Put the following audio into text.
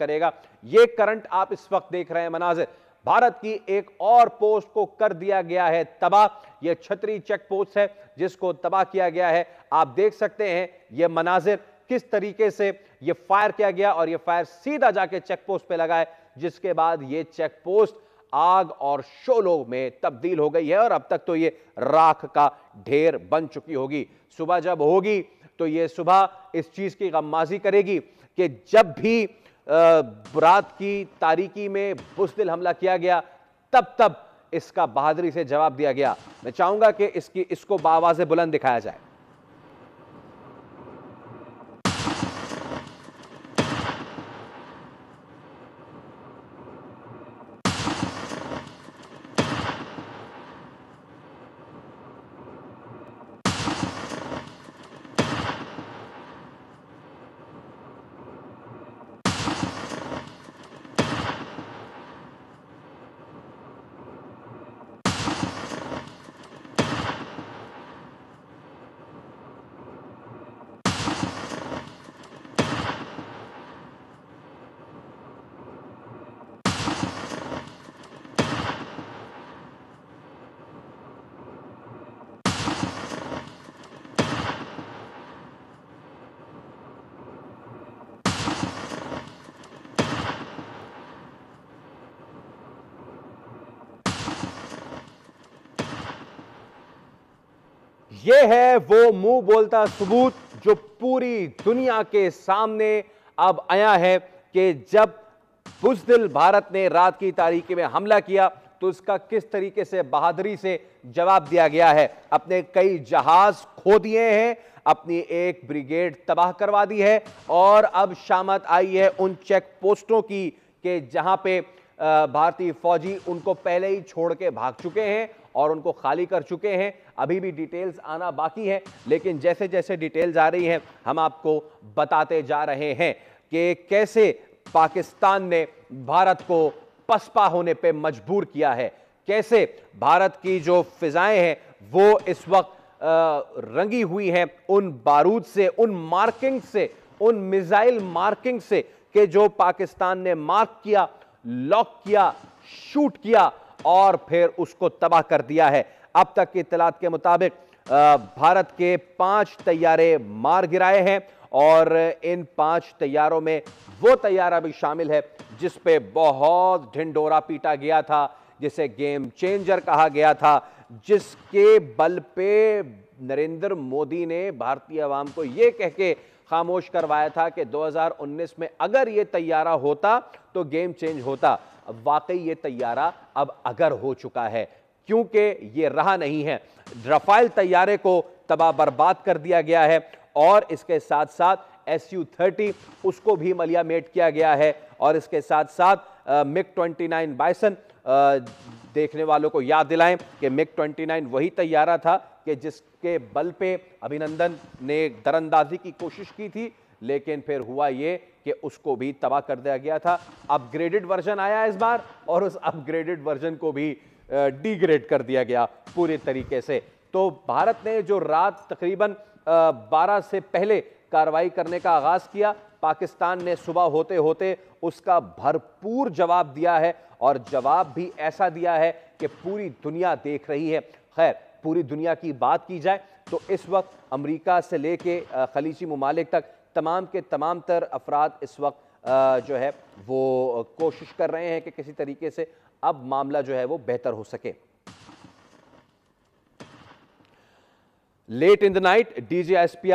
करेगा। ये करंट आप इस वक्त देख रहे हैं मनाजिर, भारत की एक और पोस्ट को कर दिया गया है तबाह। यह छतरी चेक पोस्ट है जिसको तबाह किया गया है। आप देख सकते हैं यह मनाजिर किस तरीके से यह फायर किया गया और यह फायर सीधा जाके चेक पोस्ट पे लगा है, जिसके बाद यह चेक पोस्ट आग और शोलों में तब्दील हो गई है और अब तक तो यह राख का ढेर बन चुकी होगी। सुबह जब होगी तो यह सुबह इस चीज की गम्माजी करेगी कि जब भी रात की तारीकी में बुज़दिल हमला किया गया तब इसका बहादुरी से जवाब दिया गया। मैं चाहूंगा कि इसको बावाज़े बुलंद दिखाया जाए। यह है वो मुंह बोलता सबूत जो पूरी दुनिया के सामने अब आया है कि जब बुज़दिल भारत ने रात की तारीकी में हमला किया तो उसका किस तरीके से बहादुरी से जवाब दिया गया है। अपने कई जहाज खो दिए हैं, अपनी एक ब्रिगेड तबाह करवा दी है और अब शामत आई है उन चेक पोस्टों की कि जहां पे भारतीय फौजी उनको पहले ही छोड़ के भाग चुके हैं और उनको खाली कर चुके हैं। अभी भी डिटेल्स आना बाकी है, लेकिन जैसे जैसे डिटेल्स आ रही हैं हम आपको बताते जा रहे हैं कि कैसे पाकिस्तान ने भारत को पसपा होने पे मजबूर किया है, कैसे भारत की जो फिजाएं हैं वो इस वक्त रंगी हुई हैं उन बारूद से, उन मार्किंग से, उन मिसाइल मार्किंग से कि जो पाकिस्तान ने मार्क किया, लॉक किया, शूट किया और फिर उसको तबाह कर दिया है। अब तक की इत्तलात के मुताबिक भारत के 5 तैयारे मार गिराए हैं और इन 5 तैयारों में वो तैयारा भी शामिल है जिस पे बहुत ढिंडोरा पीटा गया था, जिसे गेम चेंजर कहा गया था, जिसके बल पे नरेंद्र मोदी ने भारतीय आवाम को यह कह के खामोश करवाया था कि 2019 में अगर यह तैयारा होता तो गेम चेंज होता। वाकई ये तैयारा अब अगर हो चुका है, क्योंकि ये रहा नहीं है। रफाल तैयारे को तबाह बर्बाद कर दिया गया है और इसके साथ साथ Su-30 उसको भी मलियामेट किया गया है और इसके साथ साथ MiG-29 बाइसन, देखने वालों को याद दिलाएं कि MiG-29 वही तैयारा था कि जिसके बल पे अभिनंदन ने दरअंदाजी की कोशिश की थी, लेकिन फिर हुआ ये कि उसको भी तबाह कर दिया गया था। अपग्रेडेड वर्जन आया इस बार और उस अपग्रेडेड वर्जन को भी डिग्रेड कर दिया गया पूरे तरीके से। तो भारत ने जो रात तकरीबन 12 से पहले कार्रवाई करने का आगाज किया, पाकिस्तान ने सुबह होते होते उसका भरपूर जवाब दिया है और जवाब भी ऐसा दिया है कि पूरी दुनिया देख रही है। खैर, पूरी दुनिया की बात की जाए तो इस वक्त अमेरिका से लेके खलीजी मुमालिक तक तमाम के तमाम तर अफराद इस वक्त जो है वो कोशिश कर रहे हैं कि किसी तरीके से अब मामला जो है वो बेहतर हो सके। Late in the night DGSP